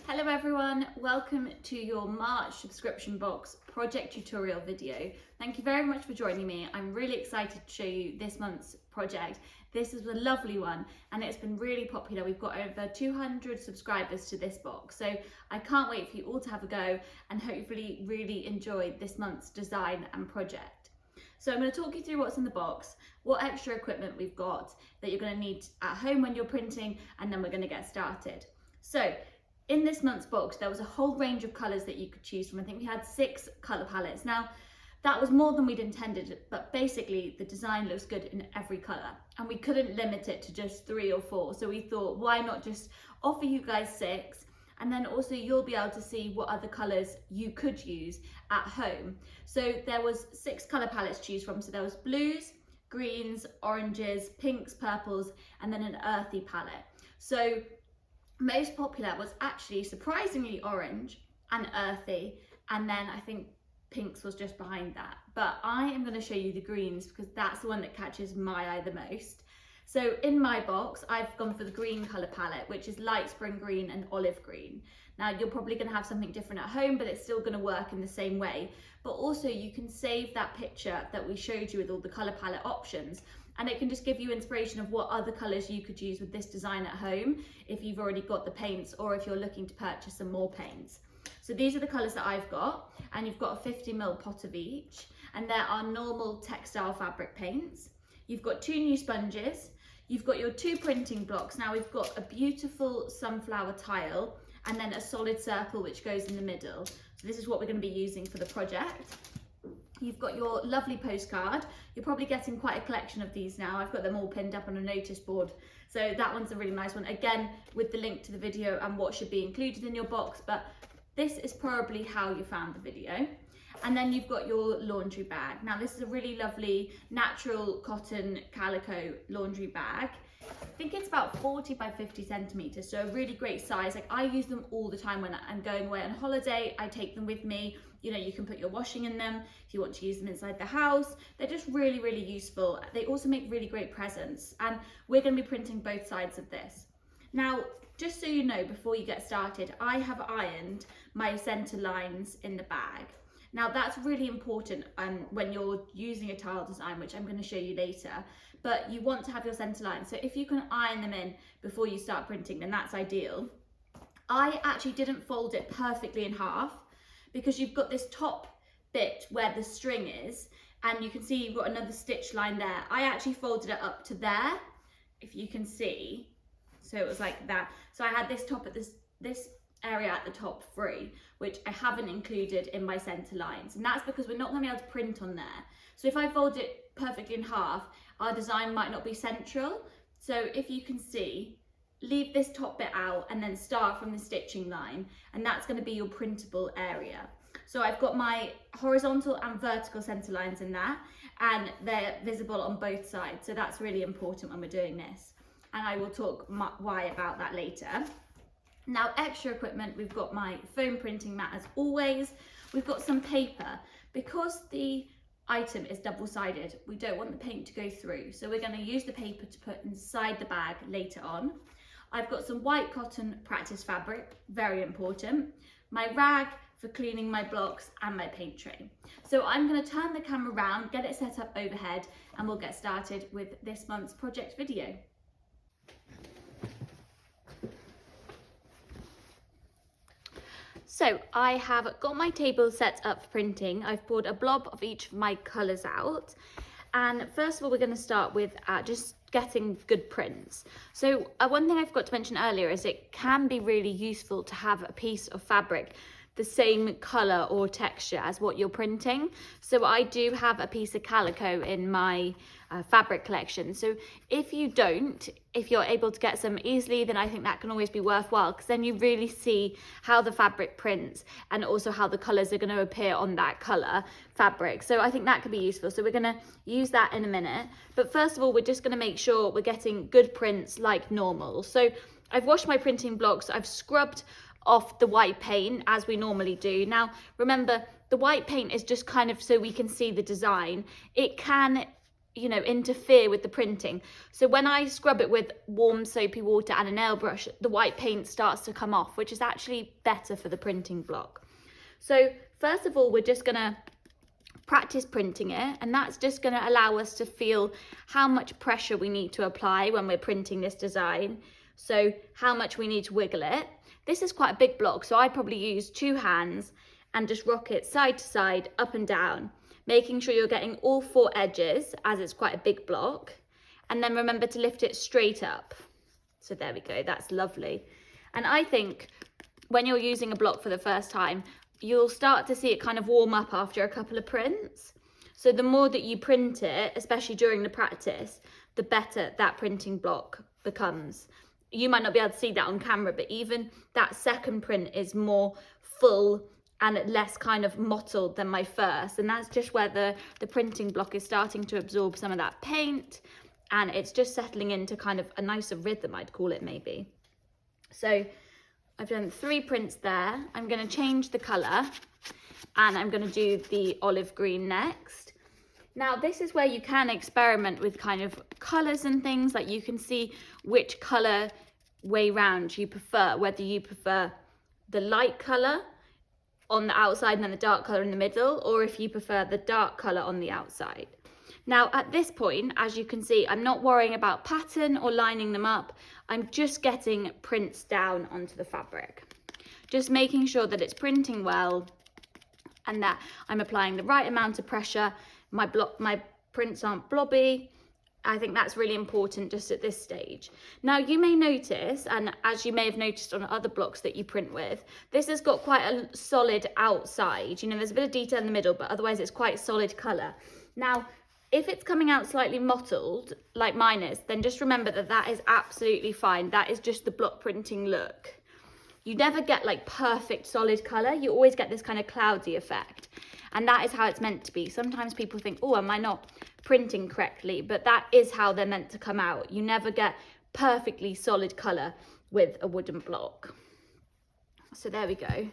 Hello everyone, welcome to your March subscription box project tutorial video. Thank you very much for joining me. I'm really excited to show you this month's project. This is a lovely one and it's been really popular. We've got over 200 subscribers to this box, so I can't wait for you all to have a go and hopefully really enjoy this month's design and project. So I'm going to talk you through what's in the box, what extra equipment we've got that you're going to need at home when you're printing, and then we're going to get started. So in this month's box, there was a whole range of colours that you could choose from. I think we had 6 colour palettes. Now, that was more than we'd intended, but basically the design looks good in every colour. And we couldn't limit it to just 3 or 4. So we thought, why not just offer you guys 6? And then also you'll be able to see what other colours you could use at home. So there was 6 colour palettes to choose from. So there was blues, greens, oranges, pinks, purples, and then an earthy palette. So most popular was actually surprisingly orange and earthy, and then I think pinks was just behind that. But I am going to show you the greens because that's the one that catches my eye the most. So in my box, I've gone for the green colour palette, which is light spring green and olive green. Now you're probably going to have something different at home, but it's still going to work in the same way. But also you can save that picture that we showed you with all the colour palette options, and it can just give you inspiration of what other colours you could use with this design at home if you've already got the paints or if you're looking to purchase some more paints. So these are the colours that I've got, and you've got a 50ml pot of each, and there are normal textile fabric paints. You've got 2 new sponges, you've got your 2 printing blocks. Now we've got a beautiful sunflower tile and then a solid circle which goes in the middle. So this is what we're going to be using for the project. You've got your lovely postcard. You're probably getting quite a collection of these now. I've got them all pinned up on a notice board. So that one's a really nice one. Again, with the link to the video and what should be included in your box, but this is probably how you found the video. And then you've got your laundry bag. Now this is a really lovely natural cotton calico laundry bag. I think it's about 40 by 50 centimeters, so a really great size. Like, I use them all the time when I'm going away on holiday. I take them with me. You know, you can put your washing in them if you want to use them inside the house. They're just really, really useful. They also make really great presents, and we're going to be printing both sides of this. Now, just so you know, before you get started, I have ironed my center lines in the bag. Now that's really important when you're using a tile design, which I'm going to show you later, but you want to have your center lines. So if you can iron them in before you start printing, then that's ideal. I actually didn't fold it perfectly in half because you've got this top bit where the string is, and you can see you've got another stitch line there. I actually folded it up to there, if you can see. So it was like that. So I had this top at this area at the top free, which I haven't included in my center lines, and that's because we're not going to be able to print on there. So if I fold it perfectly in half, our design might not be central. So if you can see, leave this top bit out and then start from the stitching line, and that's going to be your printable area. So I've got my horizontal and vertical center lines in there, and they're visible on both sides, so that's really important when we're doing this, and I will talk why about that later. Now, extra equipment, we've got my foam printing mat as always. We've got some paper. Because the item is double-sided, we don't want the paint to go through, so we're going to use the paper to put inside the bag later on. I've got some white cotton practice fabric, very important, my rag for cleaning my blocks, and my paint tray. So I'm going to turn the camera around, get it set up overhead, and we'll get started with this month's project video. So I have got my table set up for printing. I've poured a blob of each of my colours out. And first of all, we're going to start with just getting good prints. So one thing I forgot to mention earlier is it can be really useful to have a piece of fabric the same colour or texture as what you're printing. So I do have a piece of calico in my fabric collection. So if you're able to get some easily, then I think that can always be worthwhile, because then you really see how the fabric prints and also how the colours are going to appear on that colour fabric. So I think that could be useful. So we're going to use that in a minute. But first of all, we're just going to make sure we're getting good prints like normal. So I've washed my printing blocks. I've scrubbed off the white paint as we normally do. Now remember, the white paint is just kind of so we can see the design. It can you know, interfere with the printing. So when I scrub it with warm soapy water and a nail brush, the white paint starts to come off, which is actually better for the printing block. So first of all, we're just gonna practice printing it, and that's just gonna allow us to feel how much pressure we need to apply when we're printing this design. So how much we need to wiggle it. This is quite a big block, so I'd probably use 2 hands and just rock it side to side, up and down, making sure you're getting all 4 edges as it's quite a big block. And then remember to lift it straight up. So there we go, that's lovely. And I think when you're using a block for the first time, you'll start to see it kind of warm up after a couple of prints. So the more that you print it, especially during the practice, the better that printing block becomes. You might not be able to see that on camera, but even that second print is more full and less kind of mottled than my first, and that's just where the printing block is starting to absorb some of that paint, and it's just settling into kind of a nicer rhythm, I'd call it maybe. So I've done 3 prints there. I'm going to change the colour, and I'm going to do the olive green next. Now this is where you can experiment with kind of colours and things, like you can see which colour way round you prefer, whether you prefer the light colour on the outside and then the dark colour in the middle, or if you prefer the dark colour on the outside. Now at this point, as you can see, I'm not worrying about pattern or lining them up. I'm just getting prints down onto the fabric. Just making sure that it's printing well and that I'm applying the right amount of pressure. My prints aren't blobby. I think that's really important just at this stage. Now you may notice, and as you may have noticed on other blocks that you print with, this has got quite a solid outside. You know, there's a bit of detail in the middle, but otherwise it's quite solid colour. Now, if it's coming out slightly mottled, like mine is, then just remember that that is absolutely fine. That is just the block printing look. You never get like perfect solid colour. You always get this kind of cloudy effect. And that is how it's meant to be. Sometimes people think, oh, am I not printing correctly? But that is how they're meant to come out. You never get perfectly solid colour with a wooden block. So there we go.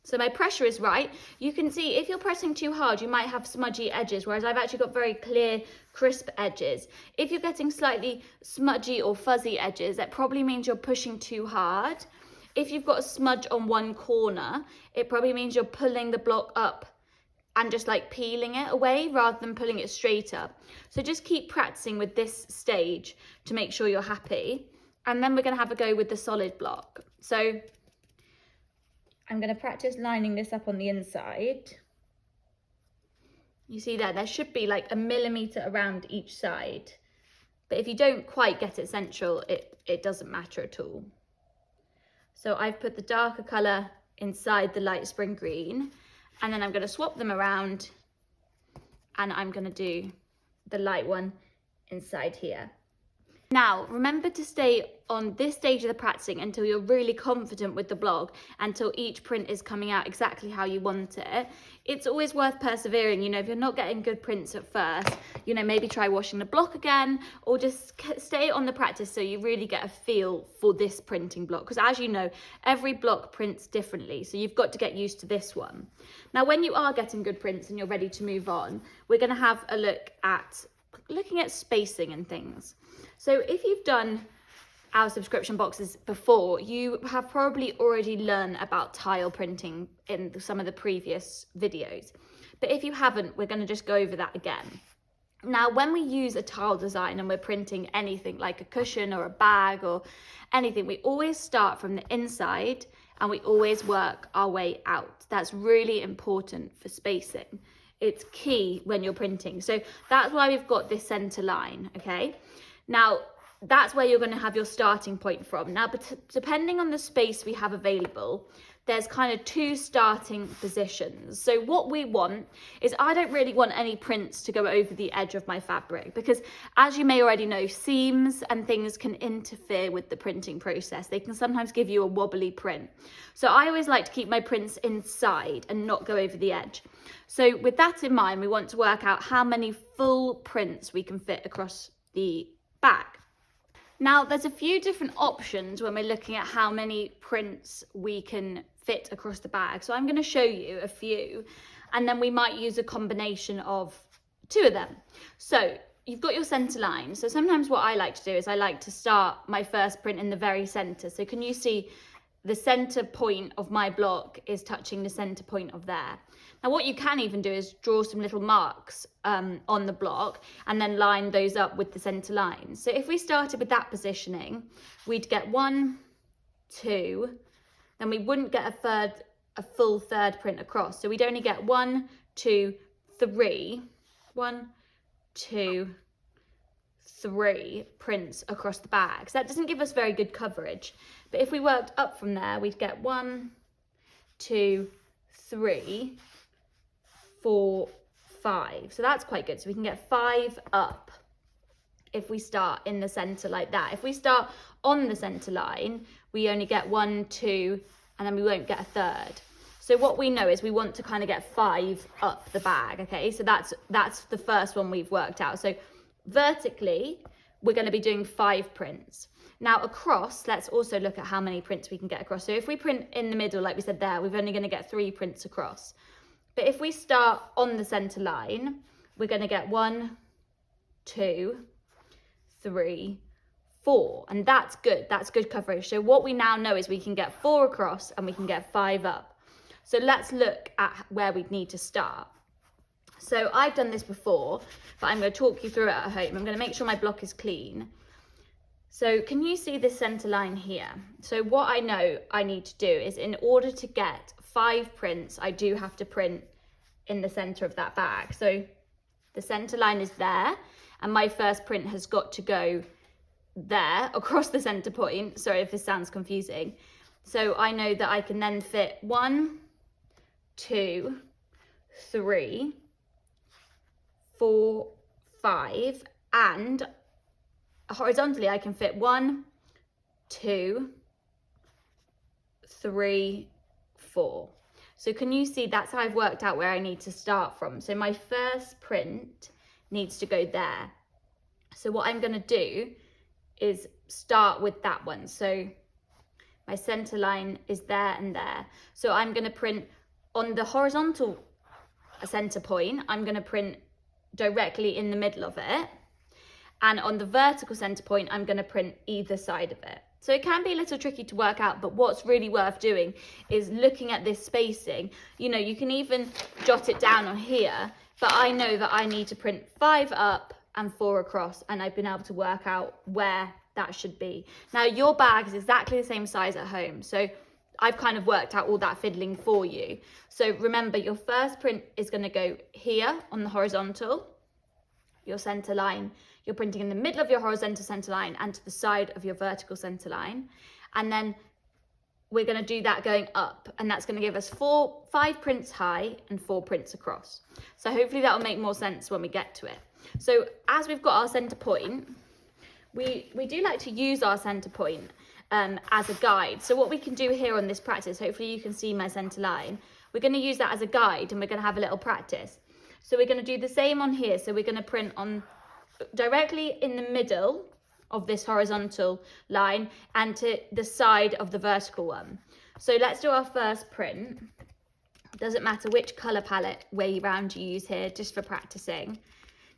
So my pressure is right. You can see if you're pressing too hard, you might have smudgy edges, whereas I've actually got very clear, crisp edges. If you're getting slightly smudgy or fuzzy edges, that probably means you're pushing too hard. If you've got a smudge on one corner, it probably means you're pulling the block up and just like peeling it away rather than pulling it straight up. So just keep practicing with this stage to make sure you're happy. And then we're going to have a go with the solid block. So I'm going to practice lining this up on the inside. You see there should be like 1 millimeter around each side. But if you don't quite get it central, it doesn't matter at all. So I've put the darker colour inside the light spring green, and then I'm going to swap them around, and I'm going to do the light one inside here. Now, remember to stay on this stage of the practicing until you're really confident with the blog, until each print is coming out exactly how you want it. It's always worth persevering. You know, if you're not getting good prints at first, you know, maybe try washing the block again, or just stay on the practice so you really get a feel for this printing block. Because as you know, every block prints differently, so you've got to get used to this one. Now, when you are getting good prints and you're ready to move on, we're going to have a look at looking at spacing and things. So if you've done our subscription boxes before, you have probably already learned about tile printing in some of the previous videos. But if you haven't, we're going to just go over that again. Now, when we use a tile design and we're printing anything like a cushion or a bag or anything, we always start from the inside and we always work our way out. That's really important for spacing. It's key when you're printing. So that's why we've got this center line, okay? Now, that's where you're going to have your starting point from. Now, but depending on the space we have available, there's kind of 2 starting positions. So what we want is, I don't really want any prints to go over the edge of my fabric, because as you may already know, seams and things can interfere with the printing process. They can sometimes give you a wobbly print. So I always like to keep my prints inside and not go over the edge. So with that in mind, we want to work out how many full prints we can fit across the bag. Now, there's a few different options when we're looking at how many prints we can fit across the bag. So I'm going to show you a few, and then we might use a combination of 2 of them. So you've got your center line. So sometimes what I like to do is I like to start my first print in the very center. So can you see the center point of my block is touching the center point of there. Now what you can even do is draw some little marks on the block and then line those up with the center line. So if we started with that positioning, we'd get 1, 2, then we wouldn't get a full third print across. So we'd only get 1, 2, 3, 1, 2, 3 prints across the bag. So that doesn't give us very good coverage. But if we worked up from there, we'd get 1, 2, 3, 4, 5. So that's quite good. So we can get 5 up if we start in the center like that. If we start on the center line, we only get 1, 2, and then we won't get a third. So what we know is we want to kind of get 5 up the bag, okay? So that's the first one we've worked out. So vertically, we're going to be doing 5 prints. Now across, let's also look at how many prints we can get across. So if we print in the middle, like we said there, we're only going to get 3 prints across. But if we start on the center line, we're going to get 1, 2, 3, 4. And that's good. That's good coverage. So what we now know is we can get 4 across and we can get 5 up. So let's look at where we'd need to start. So I've done this before, but I'm going to talk you through it at home. I'm going to make sure my block is clean. So can you see this center line here? So what I know I need to do is, in order to get 5 prints, I do have to print in the center of that bag. So the center line is there, and my first print has got to go there across the center point. Sorry if this sounds confusing. So I know that I can then fit 1, 2, 3, 4, 5, and horizontally I can fit 1, 2, 3, 4. So can you see that's how I've worked out where I need to start from. So my first print needs to go there. So what I'm going to do is start with that one. So my center line is there and there. So I'm going to print on the horizontal center point. I'm going to print directly in the middle of it. And on the vertical center point, I'm going to print either side of it. So it can be a little tricky to work out, but what's really worth doing is looking at this spacing. You know, you can even jot it down on here, but I know that I need to print 5 up and 4 across, and I've been able to work out where that should be. Now your bag is exactly the same size at home, so I've kind of worked out all that fiddling for you. So remember, your first print is going to go here on the horizontal, your center line. You're printing in the middle of your horizontal center line and to the side of your vertical center line. And then we're going to do that going up, and that's going to give us 5 prints high and 4 prints across. So hopefully that will make more sense when we get to it. So as we've got our center point, we do like to use our center point as a guide. So what we can do here on this practice, hopefully you can see my center line, we're going to use that as a guide, and we're going to have a little practice. So we're going to do the same on here. So we're going to print on directly in the middle of this horizontal line and to the side of the vertical one. So let's do our first print. Doesn't matter which color palette way round you use here, just for practicing.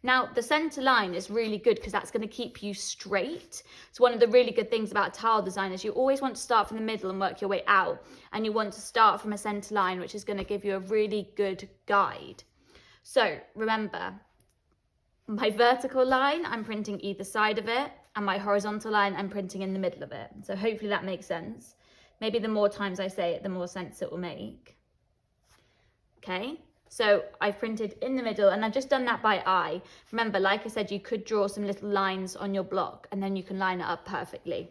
Now the center line is really good because that's going to keep you straight. So one of the really good things about tile design is you always want to start from the middle and work your way out, and you want to start from a center line, which is going to give you a really good guide. So remember, my vertical line, I'm printing either side of it, and my horizontal line, I'm printing in the middle of it. So hopefully that makes sense. Maybe the more times I say it, the more sense it will make. Okay, so I've printed in the middle, and I've just done that by eye. Remember, like I said, you could draw some little lines on your block, and then you can line it up perfectly.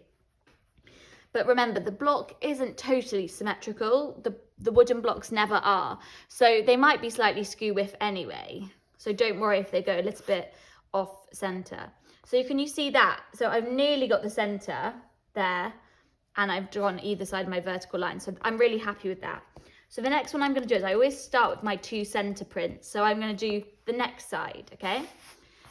But remember, the block isn't totally symmetrical. The wooden blocks never are. So they might be slightly skew with anyway. So don't worry if they go a little bit off center. So can you see that? So I've nearly got the center there, and I've drawn either side of my vertical line. So I'm really happy with that. So the next one I'm going to do is I always start with my 2 center prints. So I'm going to do the next side, okay?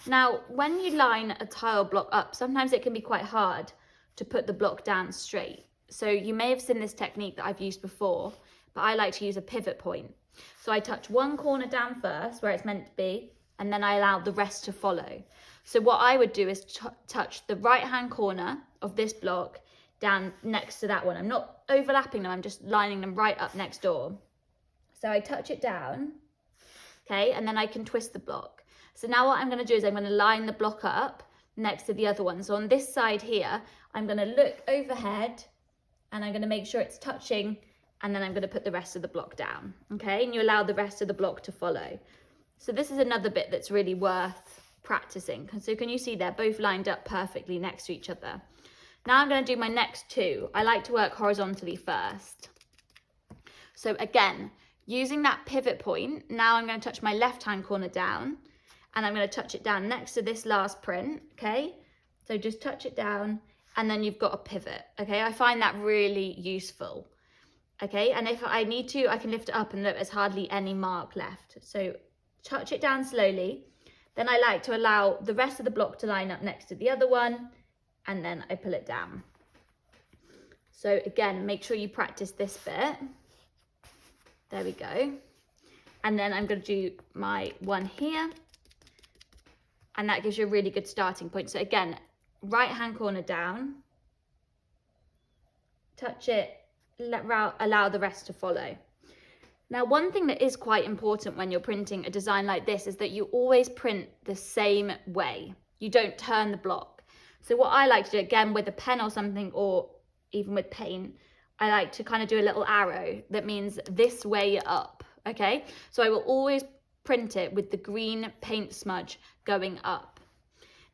Now, when you line a tile block up, sometimes it can be quite hard to put the block down straight. So you may have seen this technique that I've used before, but I like to use a pivot point. So I touch one corner down first where it's meant to be, and then I allow the rest to follow. So what I would do is touch the right hand corner of this block down next to that one. I'm not overlapping them, I'm just lining them right up next door. So I touch it down, okay, and then I can twist the block. So now what I'm going to do is I'm going to line the block up next to the other one. So on this side here, I'm going to look overhead and I'm going to make sure it's touching, and then I'm going to put the rest of the block down, okay, and you allow the rest of the block to follow. So this is another bit that's really worth practicing. So can you see they're both lined up perfectly next to each other? Now I'm going to do my next two. I like to work horizontally first. So again, using that pivot point, now I'm going to touch my left hand corner down, and I'm going to touch it down next to this last print, okay? So just touch it down, and then you've got a pivot, okay? I find that really useful, okay? And if I need to, I can lift it up and look, there's hardly any mark left. So touch it down slowly. Then I like to allow the rest of the block to line up next to the other one, and then I pull it down. So again, make sure you practice this bit. There we go. And then I'm going to do my one here, and that gives you a really good starting point. So again, right hand corner down, touch it, allow the rest to follow. Now, one thing that is quite important when you're printing a design like this is that you always print the same way. You don't turn the block. So what I like to do, again, with a pen or something, or even with paint, I like to kind of do a little arrow that means this way up, okay? So I will always print it with the green paint smudge going up.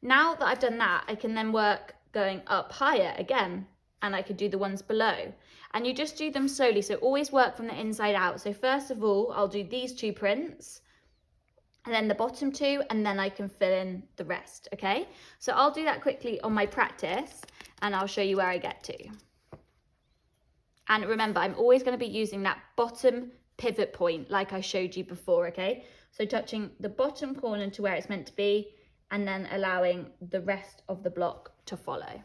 Now that I've done that, I can then work going up higher again, and I could do the ones below. And you just do them slowly, so always work from the inside out. So first of all, I'll do these two prints, and then the bottom two, and then I can fill in the rest, okay? So I'll do that quickly on my practice, and I'll show you where I get to. And remember, I'm always going to be using that bottom pivot point like I showed you before, okay? So touching the bottom corner to where it's meant to be, and then allowing the rest of the block to follow.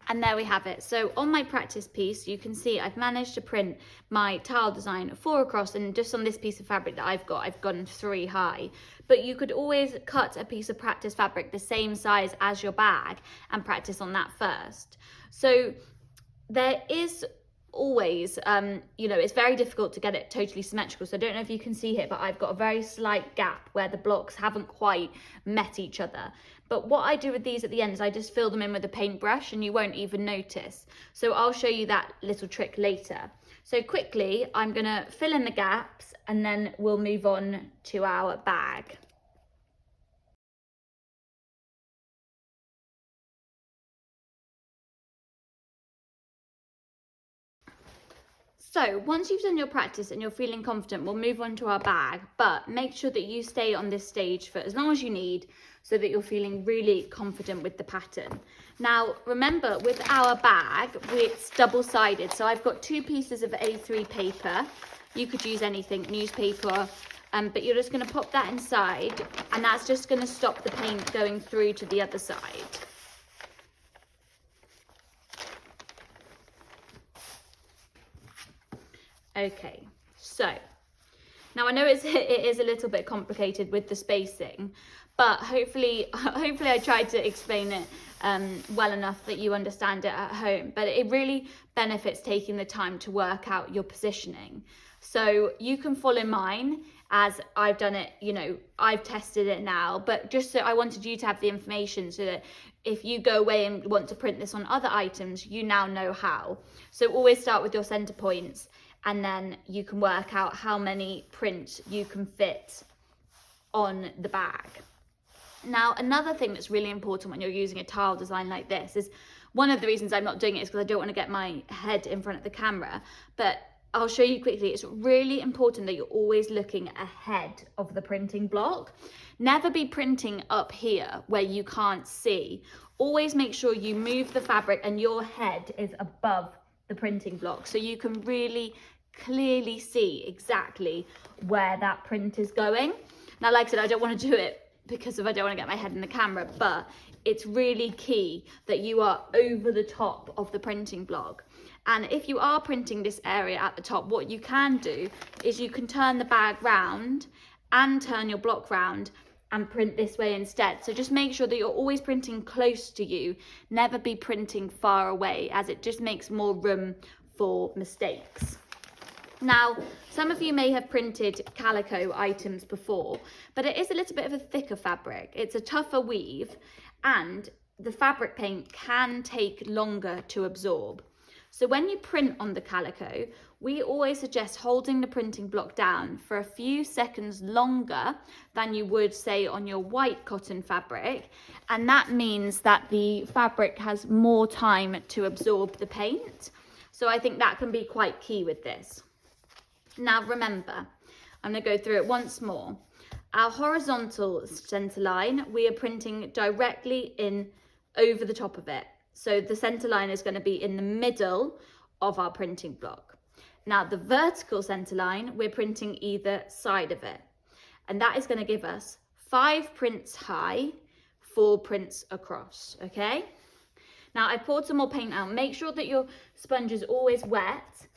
And there we have it. So on my practice piece, you can see I've managed to print my tile design 4 across, and just on this piece of fabric that I've got, I've gone 3 high. But you could always cut a piece of practice fabric the same size as your bag and practice on that first. So there is always, you know, it's very difficult to get it totally symmetrical. So I don't know if you can see here, but I've got a very slight gap where the blocks haven't quite met each other. But what I do with these at the end is I just fill them in with a paintbrush, and you won't even notice. So I'll show you that little trick later. So quickly, I'm gonna fill in the gaps, and then we'll move on to our bag. So once you've done your practice and you're feeling confident, we'll move on to our bag, but make sure that you stay on this stage for as long as you need so that you're feeling really confident with the pattern. Now, remember with our bag, it's double-sided. So I've got 2 pieces of A3 paper. You could use anything, newspaper, but you're just gonna pop that inside, and that's just gonna stop the paint going through to the other side. Okay, so now I know it is a little bit complicated with the spacing, but hopefully I tried to explain it well enough that you understand it at home. But it really benefits taking the time to work out your positioning. So you can follow mine as I've done it, you know, I've tested it now, but just so I wanted you to have the information so that if you go away and want to print this on other items, you now know how. So always start with your center points, and then you can work out how many prints you can fit on the bag. Now, another thing that's really important when you're using a tile design like this is, one of the reasons I'm not doing it is because I don't want to get my head in front of the camera, but I'll show you quickly. It's really important that you're always looking ahead of the printing block. Never be printing up here where you can't see. Always make sure you move the fabric and your head is above the printing block so you can really clearly see exactly where that print is going. Now, like I said, I don't want to do it because I don't want to get my head in the camera, but it's really key that you are over the top of the printing block. And if you are printing this area at the top, what you can do is you can turn the bag round and turn your block round and print this way instead. So just make sure that you're always printing close to you, never be printing far away, as it just makes more room for mistakes. Now, some of you may have printed calico items before, but it is a little bit of a thicker fabric. It's a tougher weave, and the fabric paint can take longer to absorb. So when you print on the calico, we always suggest holding the printing block down for a few seconds longer than you would, say, on your white cotton fabric. And that means that the fabric has more time to absorb the paint. So I think that can be quite key with this. Now remember, I'm going to go through it once more. Our horizontal center line, we are printing directly in over the top of it. So the center line is going to be in the middle of our printing block. Now the vertical center line, we're printing either side of it. And that is going to give us 5 prints high, 4 prints across, okay? Now I've poured some more paint out. Make sure that your sponge is always wet.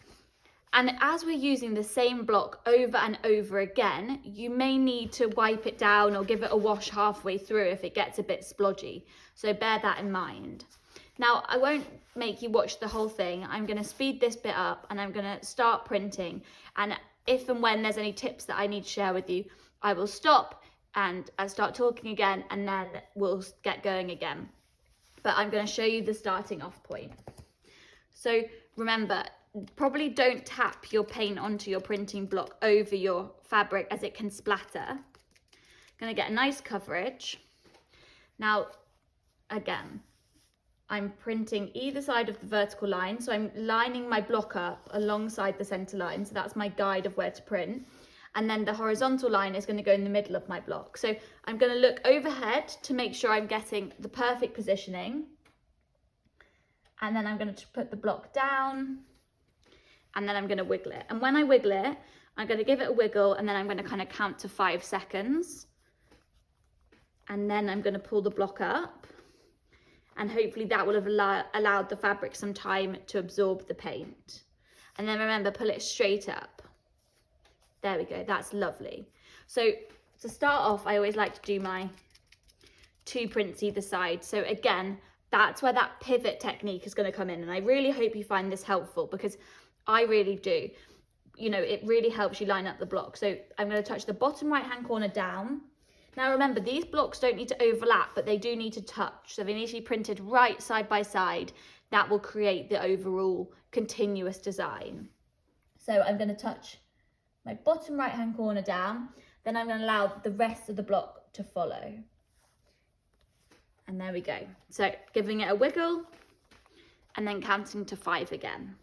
And as we're using the same block over and over again, you may need to wipe it down or give it a wash halfway through if it gets a bit splodgy. So bear that in mind. Now, I won't make you watch the whole thing. I'm going to speed this bit up and I'm going to start printing. And if and when there's any tips that I need to share with you, I will stop and I'll start talking again, and then we'll get going again. But I'm going to show you the starting off point. So remember, probably don't tap your paint onto your printing block over your fabric, as it can splatter. Going to get a nice coverage. Now, again, I'm printing either side of the vertical line. So I'm lining my block up alongside the center line. So that's my guide of where to print. And then the horizontal line is going to go in the middle of my block. So I'm going to look overhead to make sure I'm getting the perfect positioning. And then I'm going to put the block down. And then I'm going to wiggle it. And when I wiggle it, I'm going to give it a wiggle, and then I'm going to kind of count to 5 seconds. And then I'm going to pull the block up. And hopefully that will have allowed the fabric some time to absorb the paint. And then remember, pull it straight up. There we go, that's lovely. So to start off, I always like to do my 2 prints either side. So again, that's where that pivot technique is going to come in. And I really hope you find this helpful, because I really do. You know, it really helps you line up the block. So I'm going to touch the bottom right hand corner down. Now remember, these blocks don't need to overlap, but they do need to touch. So they need to be printed right side by side. That will create the overall continuous design. So I'm going to touch my bottom right hand corner down. Then I'm going to allow the rest of the block to follow. And there we go. So giving it a wiggle and then counting to 5 again.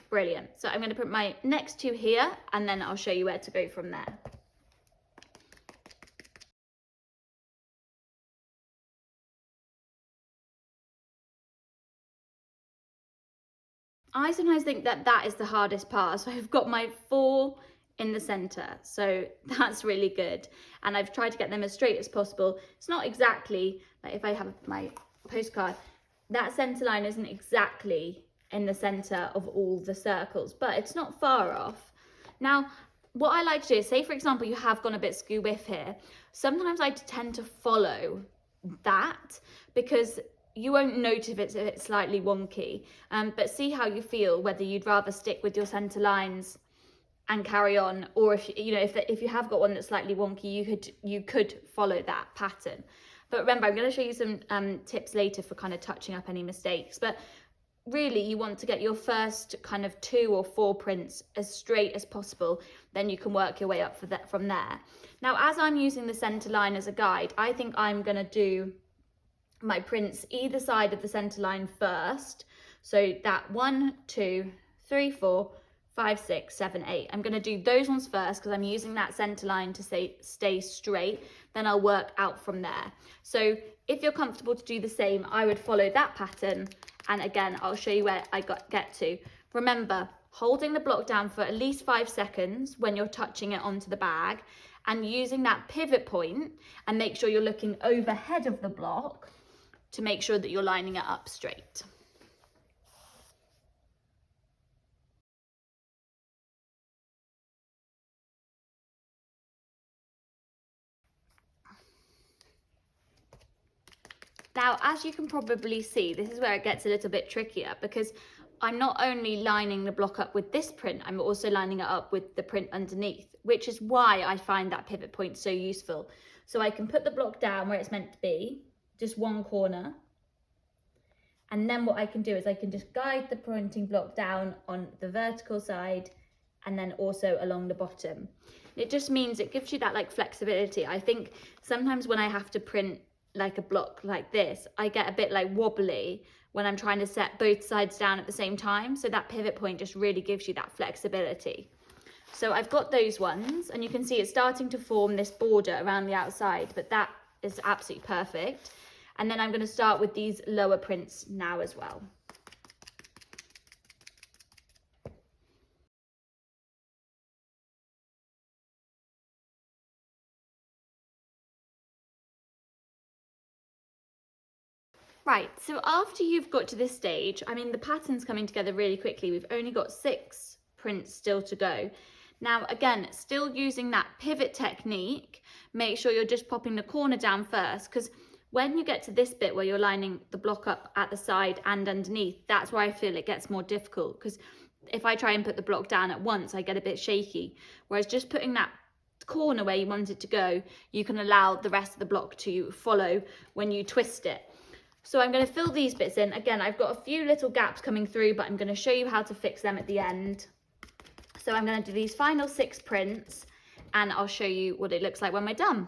Brilliant. So I'm going to put my next 2 here, and then I'll show you where to go from there. I sometimes think that is the hardest part. So I've got my 4 in the center, so that's really good. And I've tried to get them as straight as possible. It's not exactly, like if I have my postcard, that center line isn't exactly in the center of all the circles, but it's not far off. Now, what I like to do is, say for example, you have gone a bit skew whiff here. Sometimes I tend to follow that, because you won't notice if it's slightly wonky, but see how you feel, whether you'd rather stick with your center lines and carry on, or if you know, if you have got one that's slightly wonky, you could follow that pattern. But remember, I'm going to show you some tips later for kind of touching up any mistakes. But really, you want to get your first kind of 2 or 4 prints as straight as possible. Then you can work your way up from there. Now, as I'm using the center line as a guide, I think I'm going to do my prints either side of the center line first. So that 1, 2, 3, 4, 5, 6, 7, 8. I'm going to do those ones first, because I'm using that center line to stay straight. Then I'll work out from there. So if you're comfortable to do the same, I would follow that pattern. And again, I'll show you where I get to. Remember, holding the block down for at least 5 seconds when you're touching it onto the bag, and using that pivot point, and make sure you're looking overhead of the block to make sure that you're lining it up straight. Now, as you can probably see, this is where it gets a little bit trickier, because I'm not only lining the block up with this print, I'm also lining it up with the print underneath, which is why I find that pivot point so useful. So I can put the block down where it's meant to be, just one corner. And then what I can do is I can just guide the printing block down on the vertical side and then also along the bottom. It just means it gives you that like flexibility. I think sometimes when I have to print like a block like this, I get a bit like wobbly when I'm trying to set both sides down at the same time. So that pivot point just really gives you that flexibility. So I've got those ones, and you can see it's starting to form this border around the outside, but that is absolutely perfect. And then I'm going to start with these lower prints now as well. Right, so after you've got to this stage, I mean, the pattern's coming together really quickly. We've only got 6 prints still to go. Now, again, still using that pivot technique, make sure you're just popping the corner down first, because when you get to this bit where you're lining the block up at the side and underneath, that's where I feel it gets more difficult, because if I try and put the block down at once, I get a bit shaky. Whereas just putting that corner where you want it to go, you can allow the rest of the block to follow when you twist it. So I'm going to fill these bits in. Again, I've got a few little gaps coming through, but I'm going to show you how to fix them at the end. So I'm going to do these final 6 prints, and I'll show you what it looks like when we're done.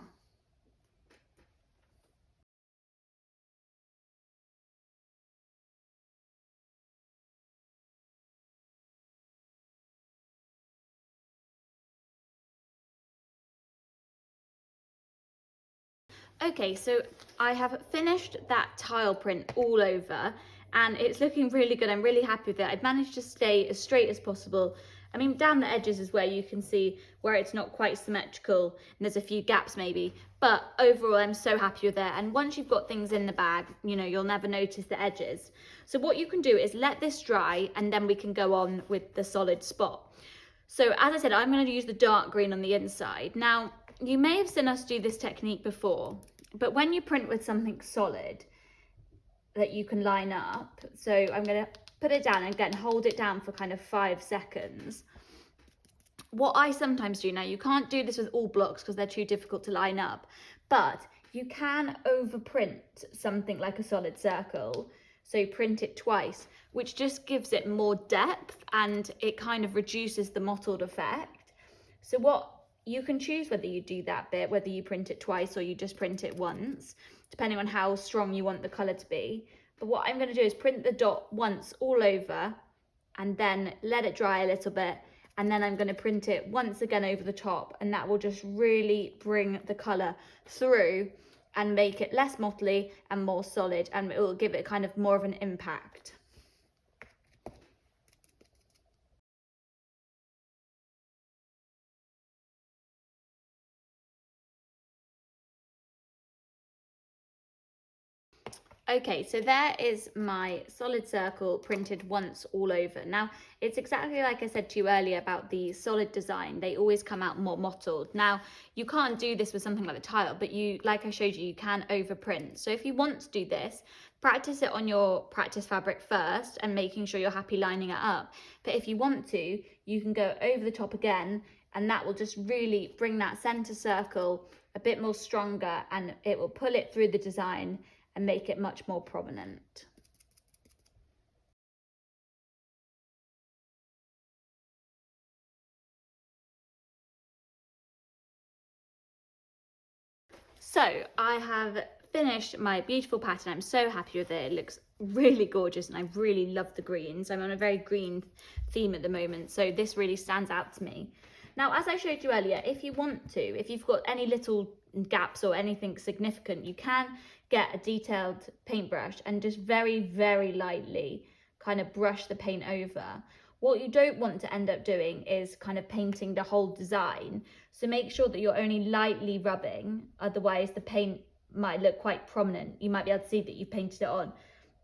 Okay, so I have finished that tile print all over, and it's looking really good. I'm really happy with it. I've managed to stay as straight as possible. I mean, down the edges is where you can see where it's not quite symmetrical and there's a few gaps maybe, but overall I'm so happy with it. And once you've got things in the bag, you know, you'll never notice the edges. So what you can do is let this dry, and then we can go on with the solid spot. So as I said, I'm going to use the dark green on the inside. Now, you may have seen us do this technique before, but when you print with something solid that you can line up, so I'm going to put it down and again hold it down for kind of 5 seconds. What I sometimes do, now you can't do this with all blocks because they're too difficult to line up, but you can overprint something like a solid circle. So print it twice, which just gives it more depth and it kind of reduces the mottled effect. So what you can choose whether you do that bit, whether you print it twice or you just print it once, depending on how strong you want the colour to be. But what I'm going to do is print the dot once all over and then let it dry a little bit. And then I'm going to print it once again over the top, and that will just really bring the colour through and make it less mottly and more solid, and it will give it kind of more of an impact. Okay, so there is my solid circle printed once all over. Now, it's exactly like I said to you earlier about the solid design. They always come out more mottled. Now, you can't do this with something like the tile, but you, like I showed you, you can overprint. So if you want to do this, practice it on your practice fabric first and making sure you're happy lining it up. But if you want to, you can go over the top again, and that will just really bring that center circle a bit more stronger, and it will pull it through the design and make it much more prominent. So I have finished my beautiful pattern. I'm so happy with it. It looks really gorgeous and I really love the greens. I'm on a very green theme at the moment, so this really stands out to me. Now, as I showed you earlier, if you want to, if you've got any little gaps or anything significant, you can get a detailed paintbrush and just very, very lightly kind of brush the paint over. What you don't want to end up doing is kind of painting the whole design. So make sure that you're only lightly rubbing, otherwise the paint might look quite prominent. You might be able to see that you've painted it on.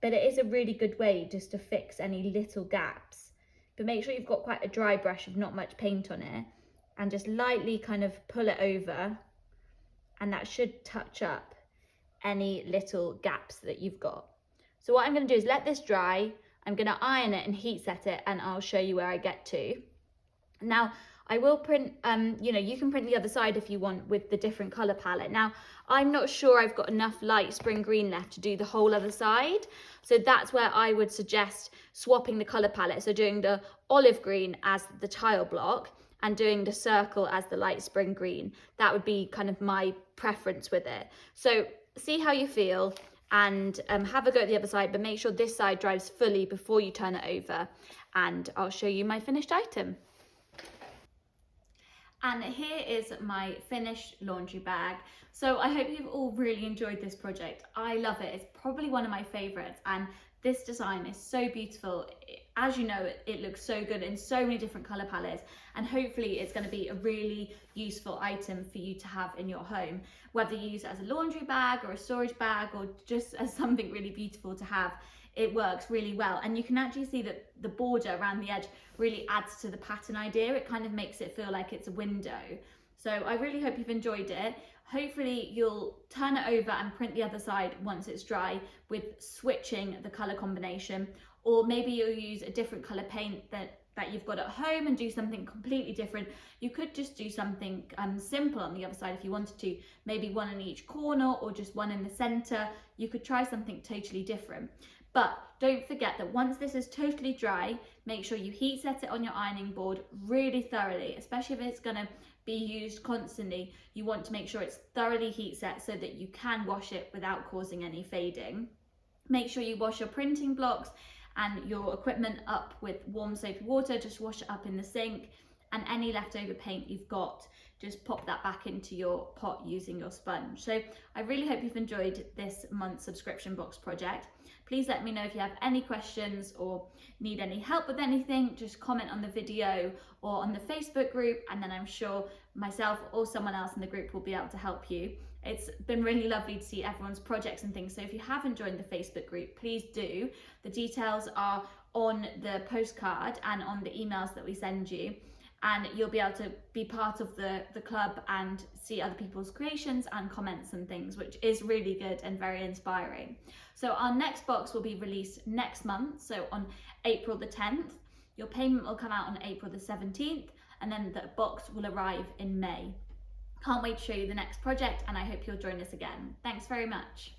But it is a really good way just to fix any little gaps. But make sure you've got quite a dry brush with not much paint on it, and just lightly kind of pull it over, and that should touch up any little gaps that you've got. So what I'm going to do is let this dry. I'm going to iron it and heat set it, and I'll show you where I get to. Now, I will print, you can print the other side if you want with the different colour palette. Now, I'm not sure I've got enough light spring green left to do the whole other side. So that's where I would suggest swapping the colour palette. So doing the olive green as the tile block and doing the circle as the light spring green. That would be kind of my preference with it. So see how you feel, and have a go at the other side, but make sure this side dries fully before you turn it over, and I'll show you my finished item. And here is my finished laundry bag. So I hope you've all really enjoyed this project. I love it. It's probably one of my favorites, and this design is so beautiful. As you know, it looks so good in so many different color palettes, and hopefully it's going to be a really useful item for you to have in your home, whether you use it as a laundry bag or a storage bag or just as something really beautiful to have. It works really well, and you can actually see that the border around the edge really adds to the pattern idea. It kind of makes it feel like it's a window. So I really hope you've enjoyed it. Hopefully you'll turn it over and print the other side once it's dry with switching the color combination, or maybe you'll use a different color paint that you've got at home and do something completely different. You could just do something simple on the other side if you wanted to, maybe one in each corner or just one in the center. You could try something totally different. But don't forget that once this is totally dry, make sure you heat set it on your ironing board really thoroughly, especially if it's going to be used constantly. You want to make sure it's thoroughly heat set so that you can wash it without causing any fading. Make sure you wash your printing blocks and your equipment up with warm soapy water. Just wash it up in the sink, and any leftover paint you've got, just pop that back into your pot using your sponge. So I really hope you've enjoyed this month's subscription box project. Please let me know if you have any questions or need any help with anything. Just comment on the video or on the Facebook group, and then I'm sure myself or someone else in the group will be able to help you. It's been really lovely to see everyone's projects and things. So if you haven't joined the Facebook group, please do. The details are on the postcard and on the emails that we send you. And you'll be able to be part of the club and see other people's creations and comments and things, which is really good and very inspiring. So our next box will be released next month, so on April the 10th. Your payment will come out on April the 17th, and then the box will arrive in May. Can't wait to show you the next project, and I hope you'll join us again. Thanks very much.